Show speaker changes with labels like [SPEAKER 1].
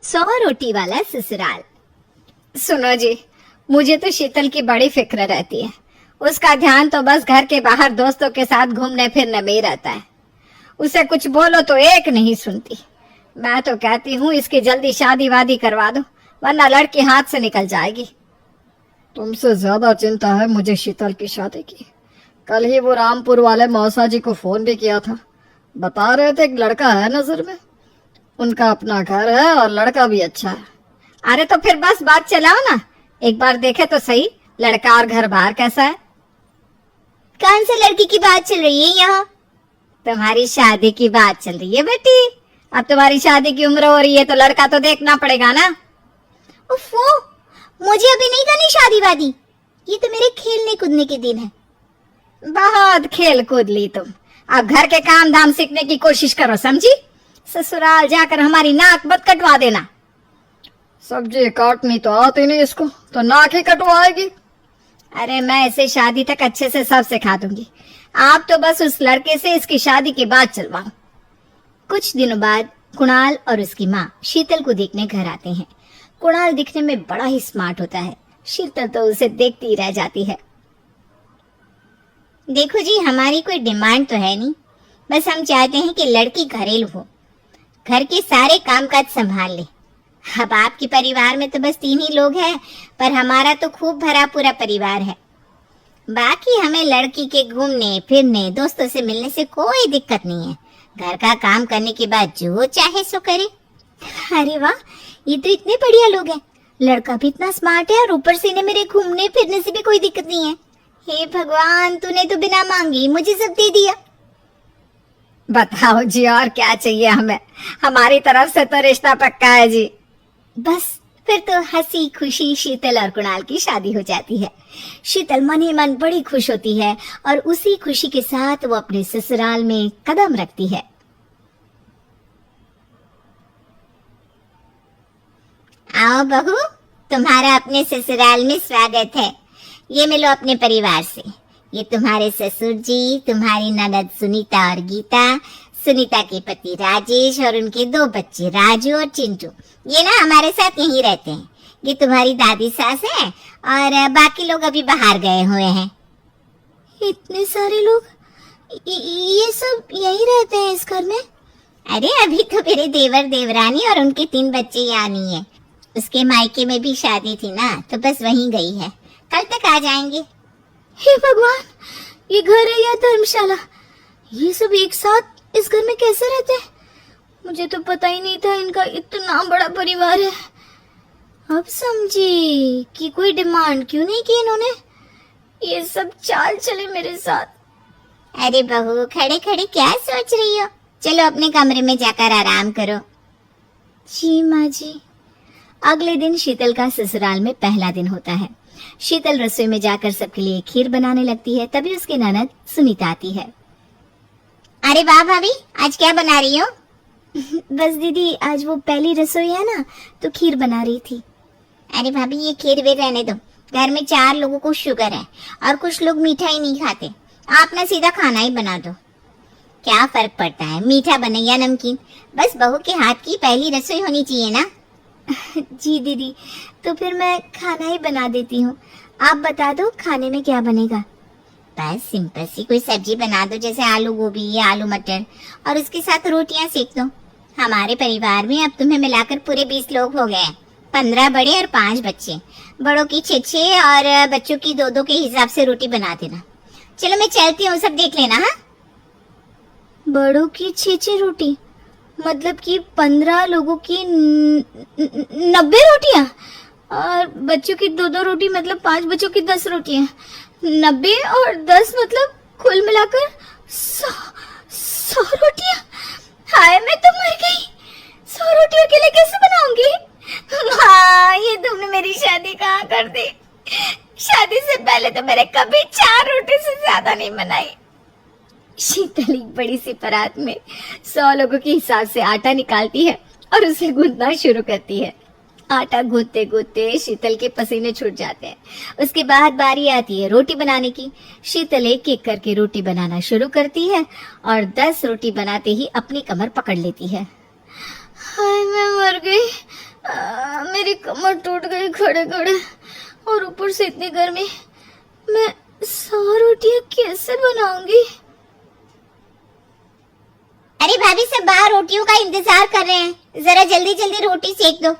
[SPEAKER 1] 100 रोटी वाला ससुराल। सुनो जी, मुझे तो शीतल की बड़ी फिक्र रहती है। उसका ध्यान तो बस घर के बाहर दोस्तों के साथ घूमने फिरने में ही रहता है। उसे कुछ बोलो तो एक नहीं सुनती। मैं तो कहती हूँ इसकी जल्दी शादी वादी करवा दो, वरना लड़की हाथ से निकल जाएगी।
[SPEAKER 2] तुमसे ज्यादा चिंता है मुझे शीतल की शादी की। कल ही वो रामपुर वाले मौसा जी को फोन भी किया था। बता रहे थे एक लड़का है नजर में। उनका अपना घर है और लड़का भी अच्छा है।
[SPEAKER 1] अरे तो फिर बस बात चलाओ ना, एक बार देखे तो सही लड़का और घर बार कैसा है।
[SPEAKER 3] कौन से लड़की की बात चल रही है यहाँ?
[SPEAKER 1] तुम्हारी शादी की बात चल रही है बेटी। अब तुम्हारी शादी की उम्र हो रही है तो लड़का तो देखना पड़ेगा ना।
[SPEAKER 3] उफ़ो, मुझे अभी नहीं करनी शादी वादी। ये तो मेरे खेलने कूदने के दिन है।
[SPEAKER 1] बहुत खेल कूद ली तुम, अब घर के काम धाम सीखने की कोशिश करो, समझी? ससुराल जाकर हमारी नाक मत कटवा देना।
[SPEAKER 2] सब्जी काटनी तो आती नहीं इसको, तो नाक ही कटवाएगी।
[SPEAKER 1] अरे मैं इसे शादी तक अच्छे से सब सिखा दूंगी। आप तो बस उस लड़के से इसकी शादी के बाद चलवाओ। कुछ दिनों बाद कुणाल और उसकी माँ शीतल को देखने घर आते हैं। कुणाल दिखने में बड़ा ही स्मार्ट होता है। शीतल तो उसे देखती ही रह जाती है।
[SPEAKER 3] देखो जी, हमारी कोई डिमांड तो है नहीं, बस हम चाहते हैं कि लड़की घरेलू हो, घर के सारे कामकाज संभाल ले। अब आपके परिवार में तो बस 3 ही लोग हैं, पर हमारा तो खूब भरा पूरा परिवार है। बाकी हमें लड़की के घूमने फिरने दोस्तों से मिलने से कोई दिक्कत नहीं है। घर का काम करने के बाद जो चाहे सो करे। अरे वाह, ये तो इतने बढ़िया लोग हैं। लड़का भी इतना स्मार्ट है और ऊपर से इन्हें मेरे घूमने फिरने से भी कोई दिक्कत नहीं है। हे भगवान, तूने तो बिना मांगे मुझे सब दे दिया।
[SPEAKER 1] बताओ जी, और क्या चाहिए हमें? हमारी तरफ से तो रिश्ता पक्का है जी।
[SPEAKER 3] बस फिर तो हंसी खुशी शीतल और कुणाल की शादी हो जाती है। शीतल मन ही मन बड़ी खुश होती है और उसी खुशी के साथ वो अपने ससुराल में कदम रखती है। आओ बहू, तुम्हारा अपने ससुराल में स्वागत है। ये मिलो अपने परिवार से। ये तुम्हारे ससुर जी, तुम्हारी ननद सुनीता और गीता, सुनीता के पति राजेश और उनके 2 बच्चे राजू और चिंटू। ये ना हमारे साथ यहीं रहते हैं। ये तुम्हारी दादी सास है और बाकी लोग अभी बाहर गए हुए हैं। इतने सारे लोग, ये सब यहीं रहते हैं इस घर में? अरे अभी तो मेरे देवर देवरानी और उनके 3 बच्चे यहाँ नहीं है। उसके मायके में भी शादी थी ना, तो बस वहीं गई है। कल तक आ जाएंगे। हे भगवान, ये घर है या धर्मशाला? ये सब एक साथ इस घर में कैसे रहते हैं? मुझे तो पता ही नहीं था इनका इतना बड़ा परिवार है। अब समझी कि कोई डिमांड क्यों नहीं की इन्होंने। ये सब चाल चले मेरे साथ। अरे बहू, खड़े खड़े क्या सोच रही हो? चलो अपने कमरे में जाकर आराम करो। जी माँ जी। अगले दिन शीतल का ससुराल में पहला दिन होता है। शीतल रसोई में जाकर सबके लिए खीर बनाने लगती है। तभी उसकी ननद सुनीता आती है। अरे वाह भाभी, आज क्या बना रही हो? बस दीदी, आज वो पहली रसोई है ना, तो खीर बना रही थी। अरे भाभी, ये खीर भी रहने दो। घर में 4 लोगों को शुगर है और कुछ लोग मीठा ही नहीं खाते। आप ना सीधा खाना ही बना दो। क्या फर्क पड़ता है मीठा बने या नमकीन, बस बहू के हाथ की पहली रसोई होनी चाहिए ना। जी दीदी, तो फिर मैं खाना ही बना देती हूँ। आप बता दो खाने में क्या बनेगा? बस सिंपल सी कोई सब्जी बना दो, जैसे आलू गोभी या आलू मटर, और उसके साथ रोटियां सेक दो। हमारे परिवार में अब तुम्हें मिलाकर पूरे 20 लोग हो गए हैं। 15 बड़े और 5 बच्चे। बड़ों की 6 और बच्चों की 2 के हिसाब से रोटी बना देना। चलो मैं चलती हूँ, सब देख लेना। हाँ, बड़ों की 6 रोटी मतलब कि 15 लोगों की 90 रोटियां, और बच्चों की 2 रोटी मतलब 5 बच्चों की 10 रोटियां। 90 और 10 मतलब कुल मिलाकर 100 रोटियां। हाय, मैं तो मर गई। 100 रोटी अकेले कैसे बनाऊंगी? हाँ, ये तुमने मेरी शादी कहाँ कर दी। शादी से पहले तो मैंने कभी 4 रोटी से ज्यादा नहीं बनाई। शीतल एक बड़ी सी परात में 100 लोगों के हिसाब से आटा निकालती है और उसे गूंथना शुरू करती है। आटा गूंथते गूंथते शीतल के पसीने छूट जाते हैं। उसके बाद बारी आती है रोटी बनाने की। शीतल एक एक करके रोटी बनाना शुरू करती है और 10 रोटी बनाते ही अपनी कमर पकड़ लेती है। हाय, मैं मर गई।
[SPEAKER 1] कमर टूट गई खड़े खड़े, और ऊपर से इतनी गर्मी। मैं 100 रोटियां कैसे बनाऊंगी?
[SPEAKER 3] अरे भाभी, सब बाहर रोटियों का इंतजार कर रहे हैं, जरा जल्दी जल्दी रोटी सेक दो।